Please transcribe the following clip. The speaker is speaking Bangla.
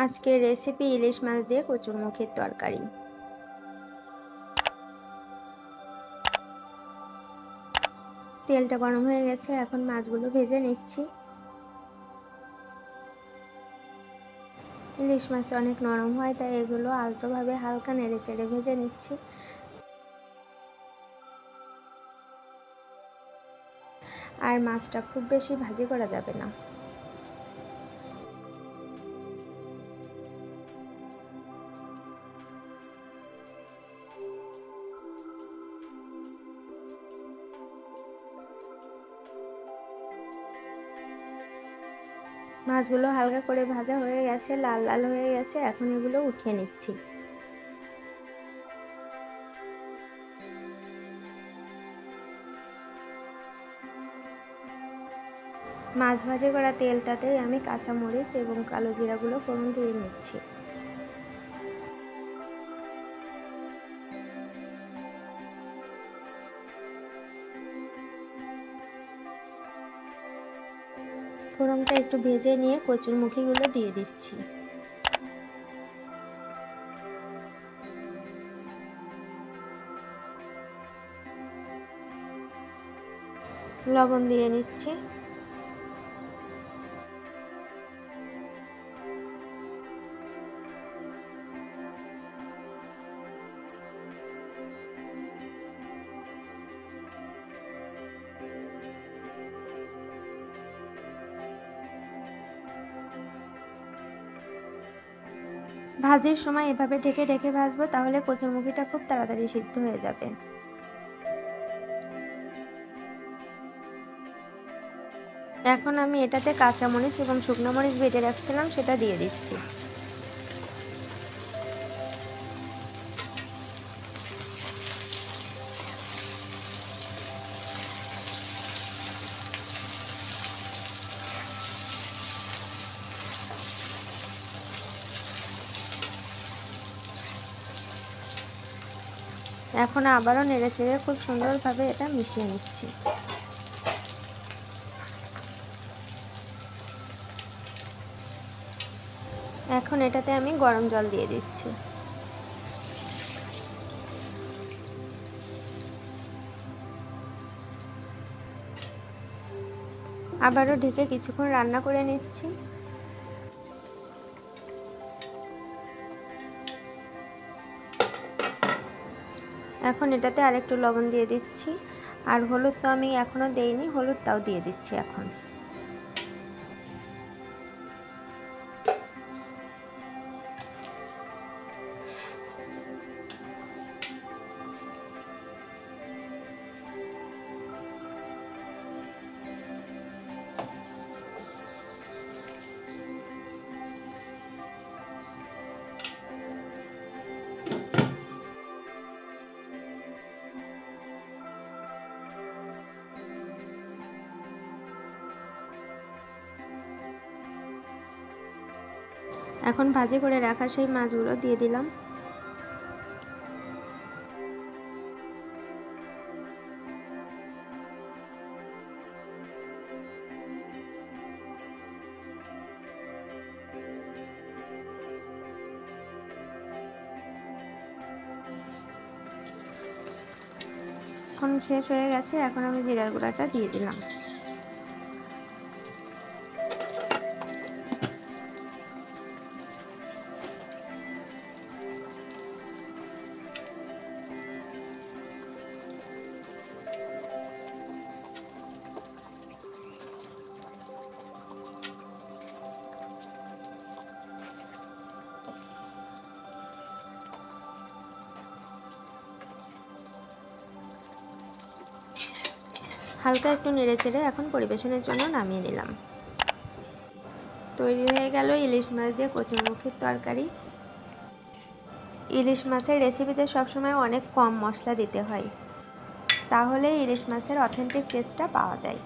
আজকের রেসিপি ইলিশ মাছ দিয়ে কচুরমুখির তরকারি। তেলটা গরম হয়ে গেছে, এখন মাছগুলো ভেজে নিচ্ছি। ইলিশ মাছ অনেক নরম হয়, তাই এগুলো আলতোভাবে হালকা নেড়েচেড়ে ভেজে নিচ্ছি। আর মাছটা খুব বেশি ভাজি করা যাবে না। মাছগুলো হালকা করে ভাজা হয়ে গেছে, লাল লাল হয়ে গেছে। এখন এগুলো উঠিয়ে নিচ্ছি। মাছ ভাজি করা তেলটাতেই আমি কাঁচামরিচ এবং কালো জিরাগুলো ফোড়ন দিয়ে নিচ্ছি। ফোড়নটা একটু ভেজে নিয়ে কচুরমুখিগুলো দিয়ে দিচ্ছি। লবণ দিয়ে নিচ্ছি। ভাজির সময় এভাবে ঢেকে ঢেকে ভাজবো, তাহলে কচুরমুখিটা খুব তাড়াতাড়ি সিদ্ধ হয়ে যাবে। এখন আমি এটাতে কাঁচামরিচ এবং শুকনো মরিচ বেটে রাখছিলাম, সেটা দিয়ে দিচ্ছি। এখন আবারও নেড়েচেড়ে খুব সুন্দরভাবে এটা মিশিয়ে নিচ্ছি। এখন এটাতে আমি গরম জল দিয়ে দিচ্ছি। আবারও ঢেকে কিছুক্ষণ রান্না করে নিচ্ছি। এখন এটাতে আরেকটু লবণ দিয়ে দিচ্ছি। আর হলুদ তো আমি এখনো দেইনি, হলুদটাও দিয়ে দিচ্ছি এখন। এখন ভাজি করে রাখা সেই মাছগুলো দিয়ে দিলাম। এখন শেষ হয়ে গেছে, এখন আমি জিরার গুঁড়াটা দিয়ে দিলাম। হালকা একটু নেড়েচেড়ে এখন পরিবেশনের জন্য নামিয়ে নিলাম। তৈরি হয়ে গেল ইলিশ মাছ দিয়ে কচুরমুখির তরকারি। ইলিশ মাছের রেসিপিতে সবসময় অনেক কম মশলা দিতে হয়, তাহলে ইলিশ মাছের অথেন্টিক টেস্টটা পাওয়া যায়।